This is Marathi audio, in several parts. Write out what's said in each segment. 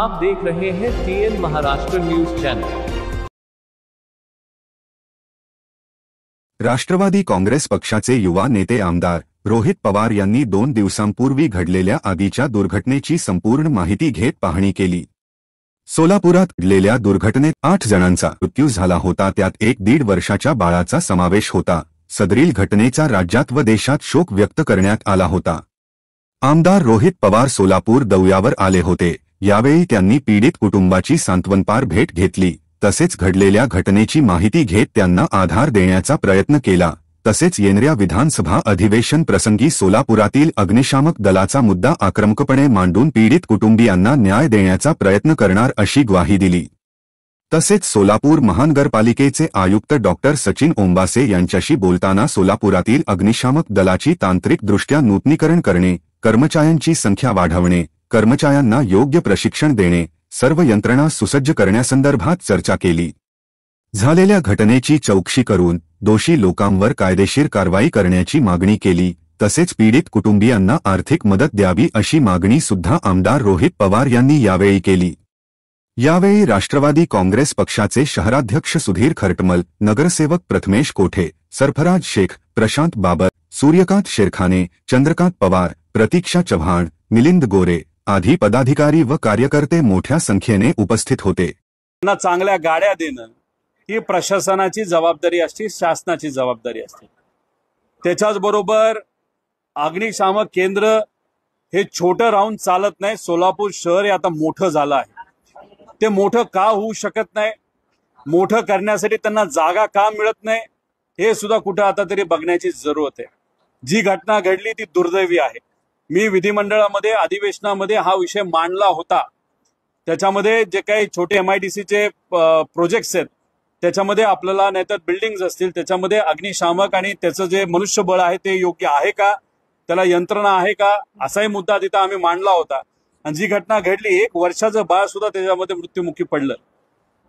आप देख रहे हैं TN Maharashtra news channel. Rashtravadi Congress पक्षाचे युवा नेते आमदार रोहित पवार यांनी 2 दिवसांपूर्वी घडलेल्या आगीच्या दुर्घटनेची संपूर्ण माहिती घेत पाहणी केली। सोलापुरात घडलेल्या दुर्घटनेत 8 जणांचा मृत्यू झाला होता, त्यात 1.5 वर्षाच्या बाळाचा समावेश होता। सदरील घटनेचा राज्यात व देशात शोक व्यक्त करण्यात आला होता। आमदार रोहित पवार सोलापूर दौऱ्यावर आले होते। यावेळी त्यांनी पीडित कुटुंबाची सांत्वनपर भेट घेतली, तसेच घडलेल्या घटनेची माहिती घेत त्यांना आधार देण्याचा प्रयत्न केला। तसेच येणाऱ्या विधानसभा अधिवेशन प्रसंगी सोलापुरातील अग्निशामक दलाचा मुद्दा आक्रमकपणे मांडून पीडित कुटुंबियांना न्याय देण्याचा प्रयत्न करणार अशी ग्वाही दिली। तसेच सोलापूर महानगरपालिकेचे आयुक्त डॉक्टर सचिन ओंबासे यांच्याशी बोलताना सोलापुरातील अग्निशामक दलाची तांत्रिकदृष्ट्या नूतनीकरण करणे, कर्मचाऱ्यांची संख्या वाढवणे, कर्मचाऱ्यांना योग्य प्रशिक्षण देणे, सर्व यंत्रणा सुसज्ज करण्यासंदर्भात चर्चा केली। झालेल्या घटनेची चौकशी करून दोषी लोकांवर कायदेशीर कारवाई करण्याची मागणी केली। तसेच पीडित कुटुंबियांना आर्थिक मदत द्यावी अशी मागणी सुद्धा आमदार रोहित पवार यांनी यावेळी केली। यावेळी राष्ट्रवादी काँग्रेस पक्षाचे शहराध्यक्ष सुधीर खरटमल, नगरसेवक प्रथमेश कोठे, सरफराज शेख, प्रशांत बाबर, सूर्यकांत शेरखाने, चंद्रकांत पवार, प्रतीक्षा चव्हाण, मिलिंद गोरे आदी पदाधिकारी व कार्यकर्ते मोठ्या संख्येने उपस्थित होते। चांगल्या गाड्या देणं ही प्रशासनाची जबाबदारी असते, शासनाची जबाबदारी असते। त्याच्याच बरोबर अग्निशामक केंद्र हे छोटं राहून चालत नाही। सोलापूर शहर हे आता मोठं झालं आहे। ते मोठं का होऊ शकत नाही, मोठं करण्यासाठी त्यांना जागा का मिळत नाही, हे सुद्धा कुठं आता तरी बघण्याची जरूरत आहे। जी घटना घडली ती दुर्दैवी आहे। मी विधिमंडळामध्ये अधिवेशनामध्ये हा विषय मांडला होता। त्याच्यामध्ये जे काही छोटे MIDCचे प्रोजेक्ट्स आहेत त्याच्यामध्ये आपल्याला नाहीतर बिल्डिंग्स असतील त्याच्यामध्ये अग्निशामक आणि त्याचं जे मनुष्यबळ आहे ते योग्य आहे का, त्याला यंत्रणा आहे का, असाही मुद्दा तिथं आम्ही मांडला होता। आणि जी घटना घडली 1 वर्षाचं बाळ सुद्धा त्याच्यामध्ये मृत्युमुखी पडलं।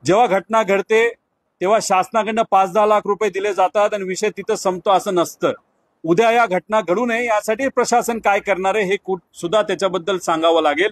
जेव्हा घटना घडते तेव्हा शासनाकडनं 5-10 लाख रुपये दिले जातात आणि विषय तिथं संपतो असं नसतं। उद्या या घटना घडू नये यासाठी प्रशासन काय करणार आहे हे सुद्धा त्याच्याबद्दल सांगावं लागेल।